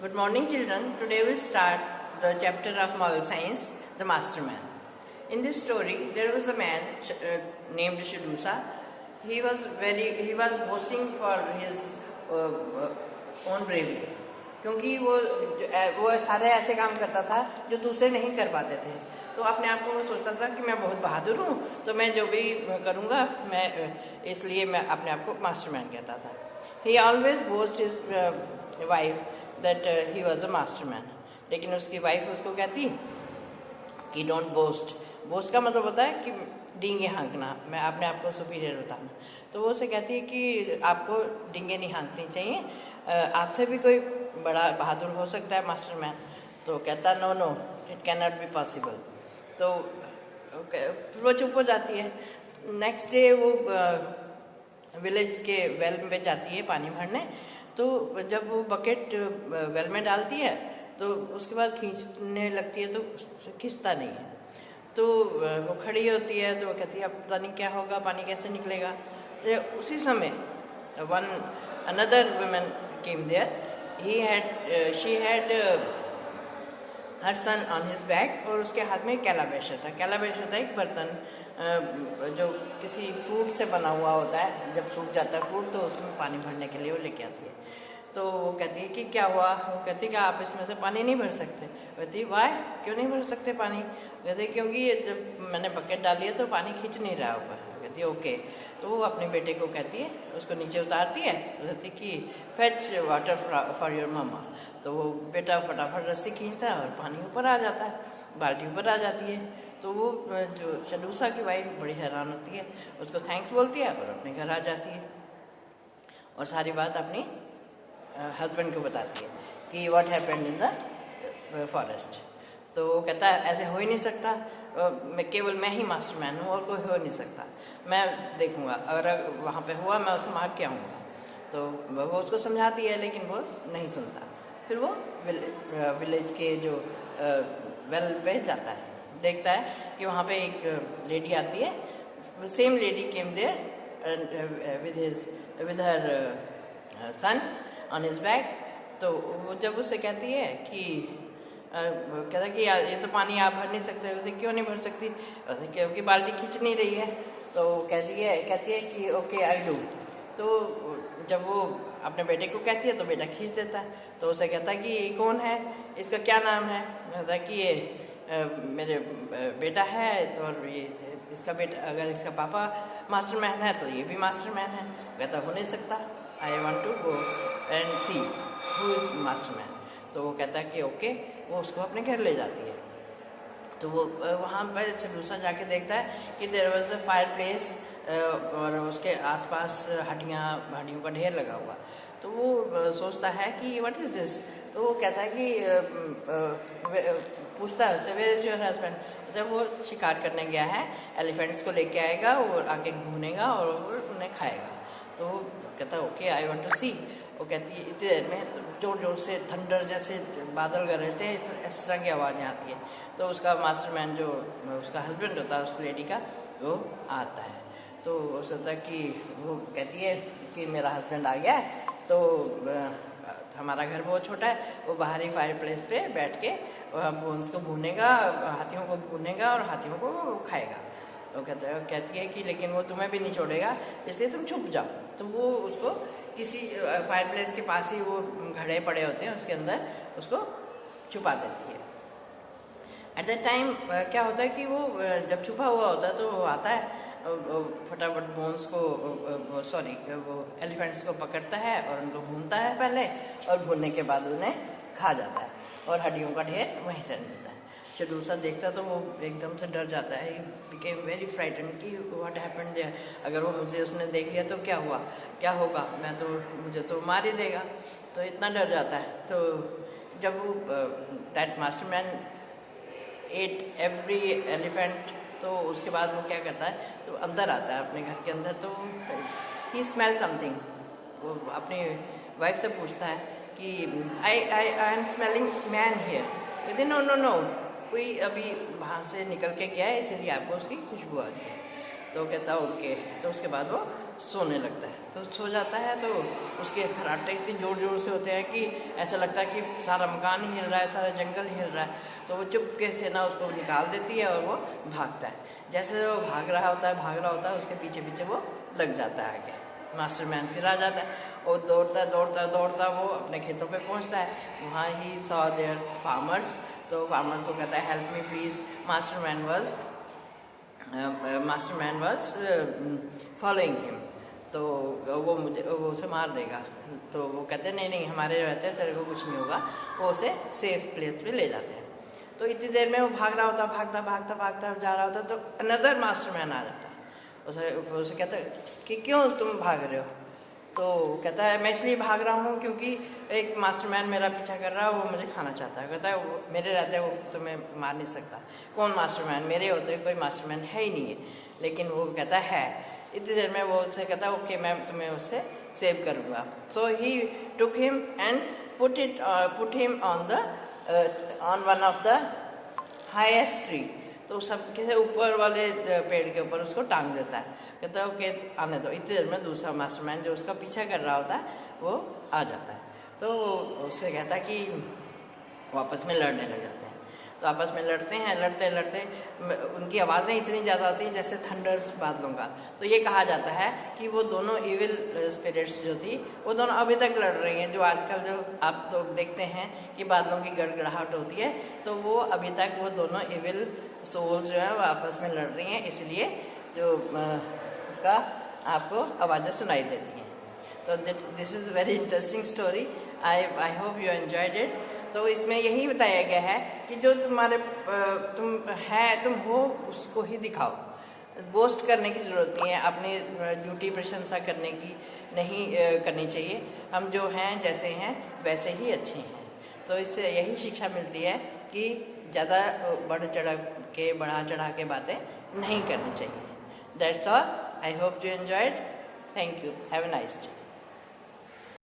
Good morning, children. Today we start the chapter of moral science, The Masterman. In this story, there was a man named Shadusa. He was boasting for his own bravery. क्योंकि वो सारे ऐसे काम करता था जो दूसरे नहीं कर पाते थे, तो अपने आप को वो सोचता था कि मैं बहुत बहादुर हूँ, तो मैं जो भी करूँगा मैं इसलिए मैं अपने आप को मास्टरमैन कहता था. He always boast his wife that he was a masterman. लेकिन उसकी वाइफ उसको कहती कि डोंट बोस्ट. बोस्ट का मतलब होता है कि डींगे हाँकना, मैं अपने आप को सुपीरियर बताना. तो वो उसे कहती है कि आपको डींगे नहीं हाँकनी चाहिए, आपसे भी कोई बड़ा बहादुर हो सकता है मास्टरमैन. तो कहता no no it can not be possible. तो वो चुप हो जाती है. नेक्स्ट डे वो विलेज के वेल में जाती है पानी भरने. तो जब वो बकेट वेल में डालती है तो उसके बाद खींचने लगती है, तो खींचता नहीं है. तो वो खड़ी होती है, तो वो कहती है अब पता नहीं क्या होगा, पानी कैसे निकलेगा. उसी समय another woman came there. She had her son on his back, और उसके हाथ में कैलाबैश था. कैलाबैश होता है एक बर्तन जो किसी फ्रूट से बना हुआ होता है. जब सूख जाता है फ्रूट तो उसमें पानी भरने के लिए वो लेके आती है. तो वो कहती है कि क्या हुआ. वो कहती है कि आप इसमें से पानी नहीं भर सकते. कहती है वाई, क्यों नहीं भर सकते पानी. कहती है क्योंकि जब मैंने बकेट डाली है तो पानी खींच नहीं रहा ऊपर. कहती है ओके. तो वो अपने बेटे को कहती है, उसको नीचे उतारती है. कहती है कि फेच वाटर फॉर योर मम्मा. तो वो बेटा फटाफट रस्सी खींचता है और पानी ऊपर आ जाता है, बाल्टी ऊपर आ जाती है. तो वो जो शडूसा की वाइफ बड़ी हैरान होती है, उसको थैंक्स बोलती है और अपने घर आ जाती है और सारी बात अपनी हस्बैंड को बताती है कि what happened in the forest. तो वो कहता है ऐसे हो ही नहीं सकता, केवल मैं ही मास्टरमैन हूँ और कोई हो नहीं सकता. मैं देखूँगा, अगर वहाँ पे हुआ मैं उसे मार के आऊँगा. तो वो उसको समझाती है लेकिन वो नहीं सुनता. फिर वो विलेज के जो वेल पे जाता है, देखता है कि वहाँ पे एक लेडी आती है. Same lady came there with her son on his back. तो वो जब उससे कहती है कि कहता है कि ये तो पानी आप भर नहीं सकते. कहते क्यों नहीं भर सकती. क्योंकि बाल्टी खींच नहीं रही है. तो कहती है कि ओके आई डू. तो जब वो अपने बेटे को कहती है तो बेटा खींच देता है. तो उसे कहता है कि ये कौन है, इसका क्या नाम है. कहता है कि ये मेरे बेटा है, और ये इसका बेटा, अगर इसका पापा मास्टरमैन है तो ये भी मास्टरमैन है. कहता हो नहीं सकता, I want to go and see who is Masterman. तो वो कहता है कि ओके. वो उसको अपने घर ले जाती है. तो वो वहाँ पर शडूसा जाके देखता है कि there was a fireplace, और उसके आसपास हड्डियों का ढेर लगा हुआ. तो वो सोचता है कि व्हाट इज़ दिस. तो वो कहता है कि पूछता है उससे वेयर इज़ योर हस्बैंड. जब वो शिकार करने गया है, एलिफेंट्स को लेके आएगा और आके भूनेगा और उन्हें खाएगा. तो वो कहता है ओके आई वांट टू सी. वो कहती है इतनी देर में जोर जोर से थंडर जैसे बादल गरजते हैं, इस तरह की आवाज़ें आती है. तो उसका मास्टरमैन जो उसका हस्बैंड होता है उस लेडी का, वो आता है. तो वो सोचता है कि वो कहती है कि मेरा हस्बैंड आ गया है. तो हमारा घर बहुत छोटा है, वो बाहरी फायर प्लेस पे बैठ के उसको भूनेगा, हाथियों को भूनेगा और हाथियों को खाएगा. तो कहती है कि लेकिन वो तुम्हें भी नहीं छोड़ेगा, इसलिए तुम छुप जाओ. तो वो उसको किसी फायर प्लेस के पास ही वो घड़े पड़े होते हैं, उसके अंदर उसको छुपा देती है. एट दैट टाइम क्या होता है कि वो जब छुपा हुआ होता है तो वो आता है, फटाफट बोन्स को वो एलिफेंट्स को पकड़ता है और उनको भूनता है पहले, और भूनने के बाद उन्हें खा जाता है और हड्डियों का ढेर वहीं रहने देता है. शडूसा देखता तो वो एकदम से डर जाता है. बिकेम वेरी फ्राइटेंड कि व्हाट हैपेंड देयर. अगर वो मुझे उसने देख लिया तो क्या हुआ, क्या होगा, मुझे तो मार ही देगा. तो इतना डर जाता है. तो जब वो that Masterman at every elephant, तो उसके बाद वो क्या करता है, तो अंदर आता है अपने घर के अंदर. तो ही स्मेल समथिंग. वो अपनी वाइफ से पूछता है कि I am smelling man here. कहते नो नो नो, कोई अभी वहाँ से निकल के गया है, इसीलिए आपको उसकी खुशबू आ रही है. तो कहता ओके. तो उसके बाद वो सोने लगता है। तो सो जाता है तो उसके खर्राटे इतने ज़ोर ज़ोर से होते हैं कि ऐसा लगता है कि सारा मकान ही हिल रहा है, सारा जंगल हिल रहा है। तो वो चुपके से ना उसको निकाल देती है और वो भागता है। जैसे वो भाग रहा होता है, उसके पीछे पीछे वो लग जाता है आगे। मास्टरमैन फिर आ जाता है और दौड़ता वो अपने खेतों पे पहुंचता है। वहाँ ही सॉ देयर फार्मर्स। तो फार्मर्स को कहता है help me please. Masterman was following him. तो वो उसे मार देगा। तो वो कहते हैं नहीं हमारे रहते तेरे को कुछ नहीं होगा। वो उसे सेफ प्लेस पे ले जाते हैं। तो इतनी देर में वो भाग रहा होता, भागता जा रहा होता, तो अनदर मास्टरमैन आ जाता है। उसे कहता है कि क्यों तुम भाग रहे हो? तो कहता है मैं इसलिए भाग रहा हूँ क्योंकि एक मास्टरमैन मेरा पीछा कर रहा है, वो मुझे खाना चाहता है। कहता है वो मेरे रहते वो तुम्हें मार नहीं सकता। कौन मास्टरमैन? मेरे होते कोई मास्टरमैन है ही नहीं है। लेकिन वो कहता है इतनी देर में वो उससे कहता है ओके मैं तुम्हें उससे सेव करूँगा। So he took him and put him on one of the highest tree. तो सबके से ऊपर वाले पेड़ के ऊपर उसको टांग देता है। कहता है ओके आने दो। इतनी देर में दूसरा मास्टरमैन जो उसका पीछा कर रहा होता है वो आ जाता है। तो उससे कहता है कि वो आपस में लड़ने लग जाते हैं। तो आपस में लड़ते उनकी आवाज़ें इतनी ज़्यादा होती हैं जैसे थंडर्स बादलों का। तो ये कहा जाता है कि वो दोनों इविल स्पिरिट्स जो थी वो दोनों अभी तक लड़ रही हैं। जो आजकल जो आप तो देखते हैं कि बादलों की गड़गड़ाहट होती है, तो वो अभी तक वो दोनों इविल सोल्स जो है वो आपस में लड़ रही हैं। इसलिए जो उसका आपको आवाज़ें सुनाई देती हैं। तो this is very interesting story. I hope you enjoyed it. तो इसमें यही बताया गया है कि जो तुम हो उसको ही दिखाओ। बोस्ट करने की ज़रूरत नहीं है, अपनी ड्यूटी प्रशंसा करने की नहीं करनी चाहिए। हम जो हैं जैसे हैं वैसे ही अच्छे हैं। तो इससे यही शिक्षा मिलती है कि ज़्यादा बढ़ा चढ़ा के बातें नहीं करनी चाहिए। That's all. I hope you enjoyed. Thank you. Have a nice day.